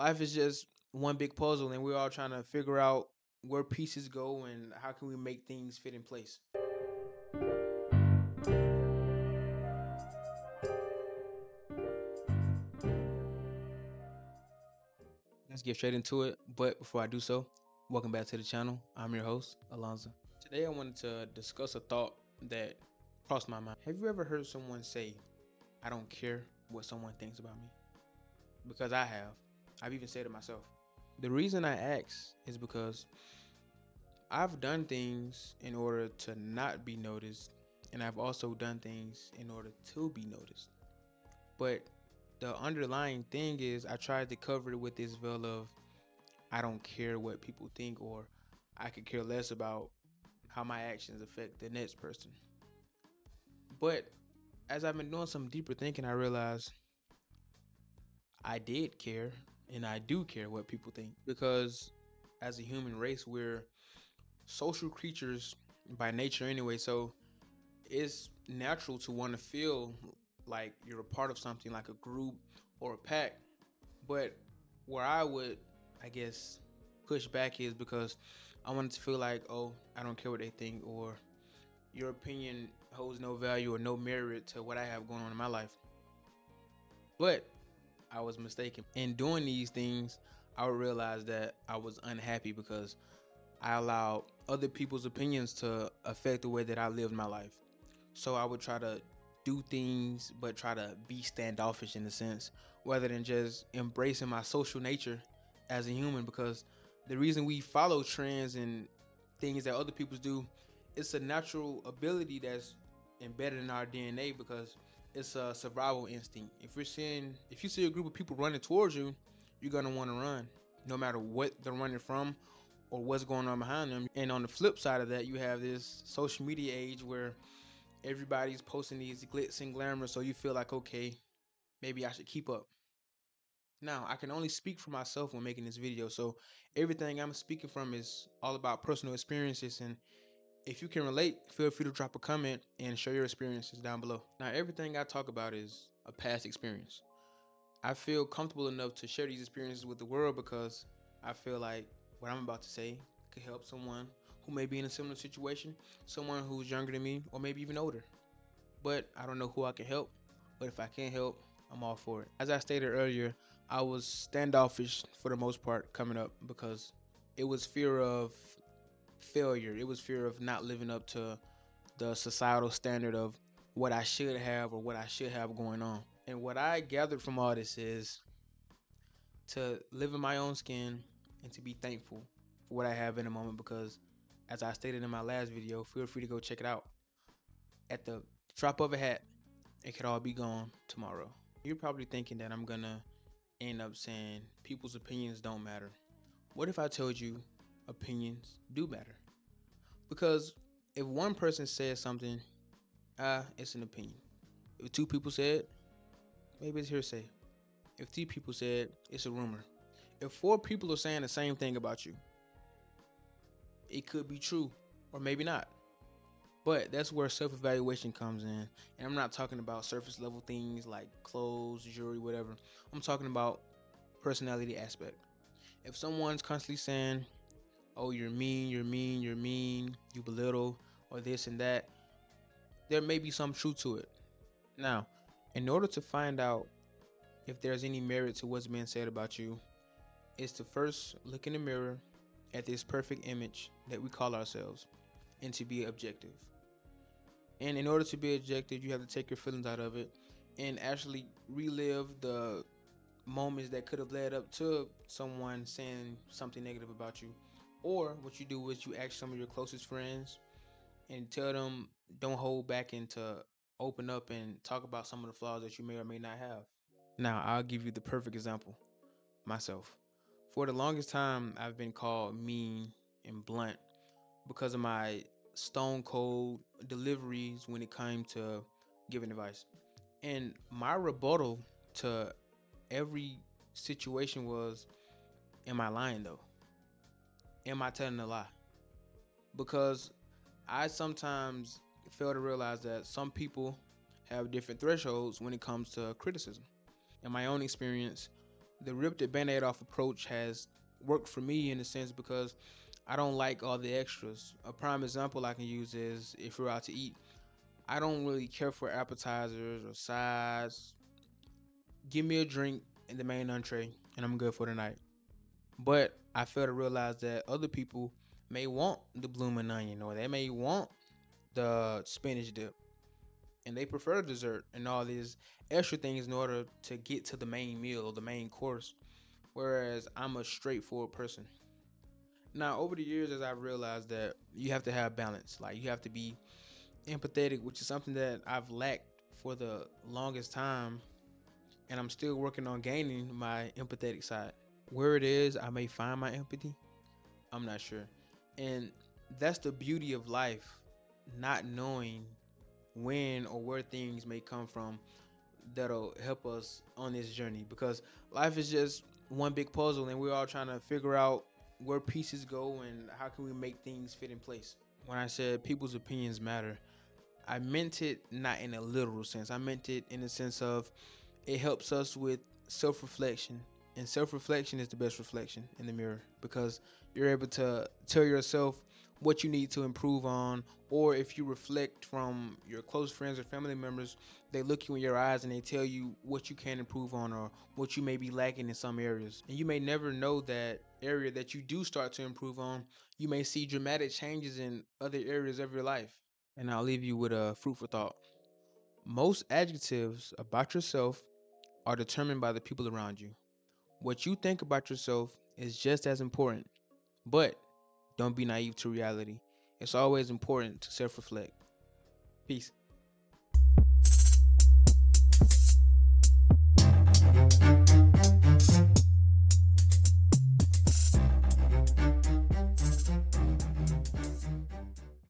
Life is just one big puzzle, and we're all trying to figure out where pieces go and how can we make things fit in place. Let's get straight into it. But before I do so, welcome back to the channel. I'm your host, Alonzo. Today I wanted to discuss a thought that crossed my mind. Have you ever heard someone say, I don't care what someone thinks about me? Because I have. I've even said it myself. The reason I ask is because I've done things in order to not be noticed, and I've also done things in order to be noticed. But the underlying thing is I tried to cover it with this veil of I don't care what people think, or I could care less about how my actions affect the next person. But as I've been doing some deeper thinking, I realized I did care and I do care what people think, because as a human race, we're social creatures by nature anyway. So it's natural to want to feel like you're a part of something, like a group or a pack. But where I would, I guess, push back is because I wanted to feel like, oh, I don't care what they think, or your opinion holds no value or no merit to what I have going on in my life. But I was mistaken. In doing these things, I would realize that I was unhappy because I allowed other people's opinions to affect the way that I lived my life. So I would try to do things, but try to be standoffish in a sense, rather than just embracing my social nature as a human. Because the reason we follow trends and things that other people do, it's a natural ability that's embedded in our DNA, because it's a survival instinct. If you see a group of people running towards you, you're gonna want to run, no matter what they're running from or what's going on behind them. And on the flip side of that, you have this social media age where everybody's posting these glitz and glamour, so you feel like, okay, maybe I should keep up. Now, I can only speak for myself when making this video, so everything I'm speaking from is all about personal experiences, and if you can relate, feel free to drop a comment and share your experiences down below. Now, everything I talk about is a past experience. I feel comfortable enough to share these experiences with the world because I feel like what I'm about to say could help someone who may be in a similar situation, someone who's younger than me, or maybe even older. But I don't know who I can help. But if I can't help, I'm all for it. As I stated earlier, I was standoffish for the most part coming up because it was fear of failure. It was fear of not living up to the societal standard of what I should have or what I should have going on. And what I gathered from all this is to live in my own skin and to be thankful for what I have in a moment, because as I stated in my last video, feel free to go check it out. At the drop of a hat, it could all be gone tomorrow. You're probably thinking that I'm gonna end up saying people's opinions don't matter. What if I told you opinions do matter? Because if one person says something, it's an opinion. If two people said, maybe it's hearsay. If three people said, it's a rumor. If four people are saying the same thing about you, it could be true or maybe not. But that's where self-evaluation comes in. And I'm not talking about surface level things like clothes, jewelry, whatever. I'm talking about personality aspect. If someone's constantly saying, oh, you're mean, you're mean, you're mean, you belittle, or this and that, there may be some truth to it. Now, in order to find out if there's any merit to what's being said about you, is to first look in the mirror at this perfect image that we call ourselves and to be objective. And in order to be objective, you have to take your feelings out of it and actually relive the moments that could have led up to someone saying something negative about you. Or what you do is you ask some of your closest friends and tell them, don't hold back, and to open up and talk about some of the flaws that you may or may not have. Now, I'll give you the perfect example, myself. For the longest time, I've been called mean and blunt because of my stone cold deliveries when it came to giving advice. And my rebuttal to every situation was, am I lying though? Am I telling a lie? Because I sometimes fail to realize that some people have different thresholds when it comes to criticism. In my own experience, The rip the band-aid off approach has worked for me in a sense because I don't like all the extras. A prime example I can use is if we're out to eat. I don't really care for appetizers or sides. Give me a drink and the main entree, and I'm good for the night. But I fail to realize that other people may want the blooming onion or they may want the spinach dip and they prefer dessert and all these extra things in order to get to the main meal or the main course. Whereas I'm a straightforward person. Now, over the years, as I've realized that you have to have balance, like you have to be empathetic, which is something that I've lacked for the longest time, and I'm still working on gaining my empathetic side. Where it is, I may find my empathy, I'm not sure. And that's the beauty of life, not knowing when or where things may come from that'll help us on this journey because life is just one big puzzle and we're all trying to figure out where pieces go and how can we make things fit in place. When I said people's opinions matter, I meant it not in a literal sense. I meant it in the sense of it helps us with self-reflection, and self-reflection is the best reflection in the mirror because you're able to tell yourself what you need to improve on, or if you reflect from your close friends or family members, they look you in your eyes and they tell you what you can improve on or what you may be lacking in some areas, and you may never know that area that you do start to improve on. You may see dramatic changes in other areas of your life. And I'll leave you with a fruitful thought. Most adjectives about yourself are determined by the people around you. What you think about yourself is just as important, but don't be naive to reality. It's always important to self reflect. Peace.